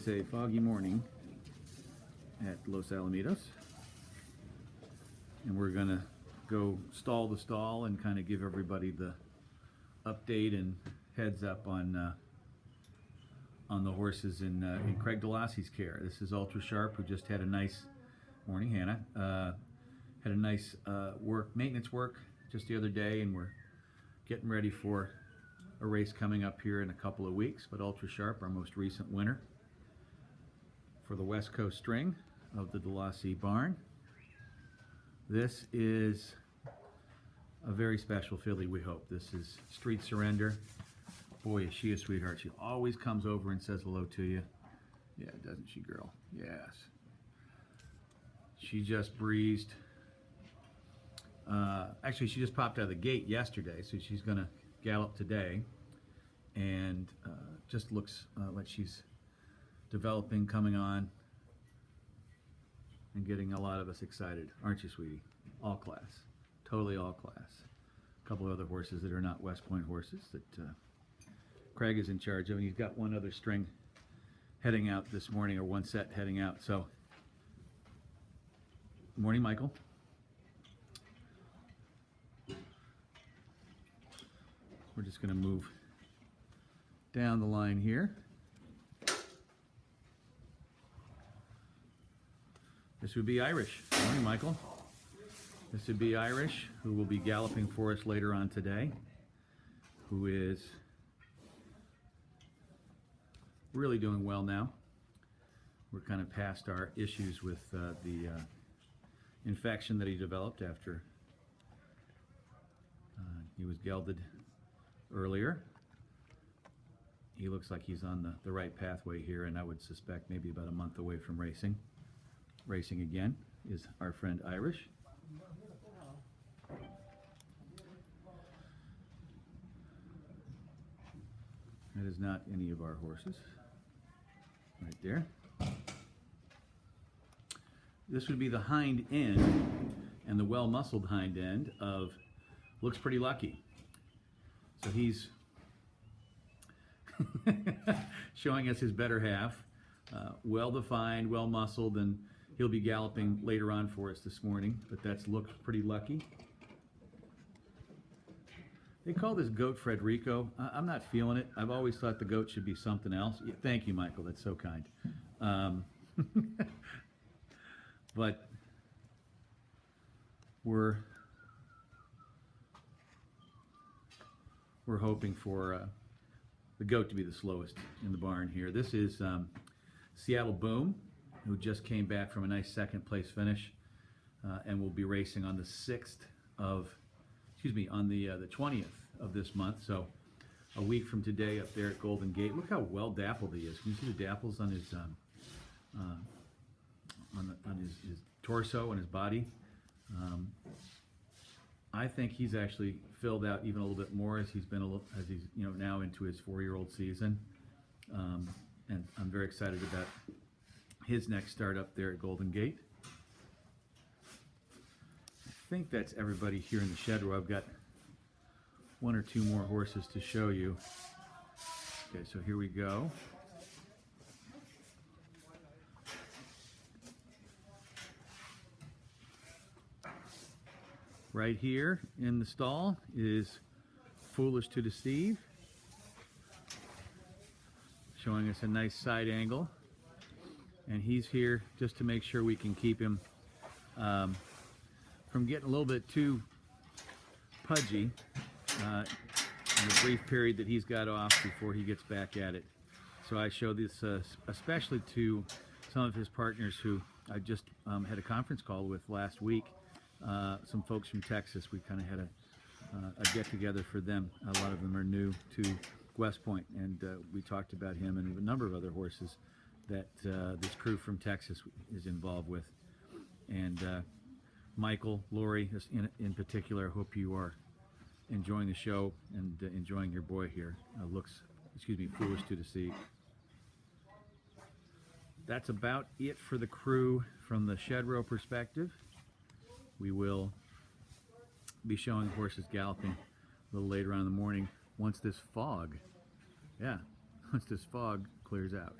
It's a foggy morning at Los Alamitos, and we're gonna go stall to stall and kind of give everybody the update and heads up on the horses in Craig Dollase's care. This is Ultra Sharp, who just had a nice morning. Hannah had a nice maintenance work just the other day, and we're getting ready for a race coming up here in a couple of weeks. But Ultra Sharp, our most recent winner for the West Coast string of the Dollase barn. This is a very special filly, we hope. This is Street Surrender. Boy, is she a sweetheart. She always comes over and says hello to you. Yeah, doesn't she, girl? Yes. She just breezed. Actually, she just popped out of the gate yesterday, so she's going to gallop today. And just looks like she's developing, coming on, and getting a lot of us excited. Aren't you, sweetie? All class. Totally all class. A couple of other horses that are not West Point horses that Craig is in charge of. And he's got one other string heading out this morning, or one set heading out. So, good morning, Michael. We're just going to move down the line here. This would be Irish. Good morning, Michael. This would be Irish, who will be galloping for us later on today, who is really doing well now. We're kind of past our issues with the infection that he developed after he was gelded earlier. He looks like he's on the right pathway here, and I would suspect maybe about a month away from racing. Racing again is our friend Irish. That is not any of our horses. Right there. This would be the hind end, and the well-muscled hind end of Looks Pretty Lucky. So he's showing us his better half. Well-defined, well-muscled, and he'll be galloping later on for us this morning, but that's Looks Pretty Lucky. They call this goat Frederico. I'm not feeling it. I've always thought the goat should be something else. Yeah, thank you, Michael. That's so kind. But we're hoping for the goat to be the slowest in the barn here. This is Seattle Boom, who just came back from a nice second place finish, and will be racing on the 20th of this month. So a week from today up there at Golden Gate. Look how well dappled he is. Can you see the dapples on his his torso and his body? I think he's actually filled out even a little bit more as he's now into his 4-year-old season, and I'm very excited about his next start up there at Golden Gate. I think that's everybody here in the shed row. I've got one or two more horses to show you. Okay, so here we go. Right here in the stall is Foolish to Deceive, showing us a nice side angle. And he's here just to make sure we can keep him from getting a little bit too pudgy in the brief period that he's got off before he gets back at it. So I show this especially to some of his partners who I just had a conference call with last week. Some folks from Texas. We kind of had a get-together for them. A lot of them are new to West Point, and we talked about him and a number of other horses that this crew from Texas is involved with. And Michael, Lori in particular, I hope you are enjoying the show and enjoying your boy here. Foolish to Deceive. That's about it for the crew from the shed row perspective. We will be showing horses galloping a little later on in the morning once this fog clears out.